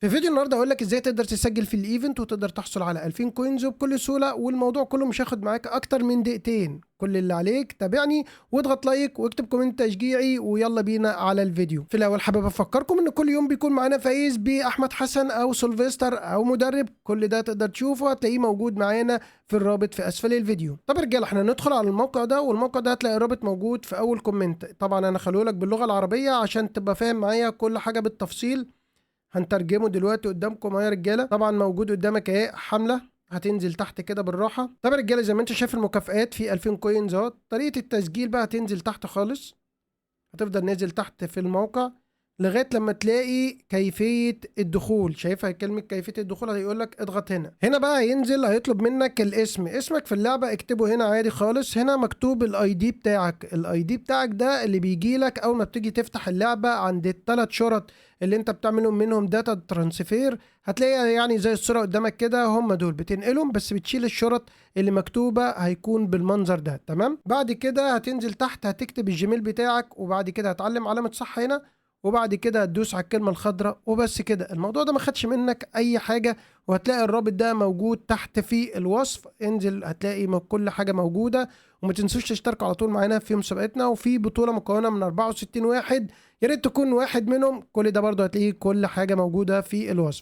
في فيديو النهارده هقول لك ازاي تقدر تسجل في الايفنت وتقدر تحصل على 2000 كوينز وبكل سهوله، والموضوع كله مش هياخد معاك اكتر من دقيقتين. كل اللي عليك تابعني واضغط لايك واكتب كومنت تشجيعي ويلا بينا على الفيديو. في الاول حابب افكركم ان كل يوم بيكون معانا فايز باحمد حسن او سولفستر او مدرب، كل ده تقدر تشوفه هتلاقيه موجود معانا في الرابط في اسفل الفيديو. طب يا رجاله احنا ندخل على الموقع ده، والموقع ده هتلاقي الرابط موجود في اول كومنت. طبعا انا خليه لك باللغه العربيه عشان تبقى فاهم معايا كل حاجه بالتفصيل. هنترجمه دلوقتي قدامكم اهو يا رجاله. طبعا موجود قدامك اهي حمله، هتنزل تحت كده بالراحه. طب يا رجاله زي ما انت شايف المكافئات في 2000 كوينز اهو. طريقه التسجيل بقى هتنزل تحت خالص، هتفضل نازل تحت في الموقع لغايه لما تلاقي كيفيه الدخول. شايفها كلمه كيفيه الدخول؟ هيقول لك اضغط هنا. هنا بقى هينزل هيطلب منك الاسم، اسمك في اللعبه اكتبه هنا عادي خالص. هنا مكتوب الاي دي بتاعك، الاي دي بتاعك ده اللي بيجي لك اول ما بتيجي تفتح اللعبه عند الثلاث شرط اللي انت بتعملهم منهم داتا ترانسفير. هتلاقي يعني زي الصوره قدامك كده، هم دول بتنقلهم بس بتشيل الشرط اللي مكتوبه، هيكون بالمنظر ده. تمام. بعد كده هتنزل تحت هتكتب الجيميل بتاعك، وبعد كده هتعلم علامه صح هنا، وبعد كده هتدوس على الكلمه الخضراء وبس كده. الموضوع ده ما خدش منك اي حاجه، وهتلاقي الرابط ده موجود تحت في الوصف. انزل هتلاقي كل حاجه موجوده. وما تنسوش تشتركوا على طول معانا في مسابقتنا، وفي بطوله مكونه من 64 واحد، يا ريت تكون واحد منهم. كل ده برضه هتلاقيه كل حاجه موجوده في الوصف.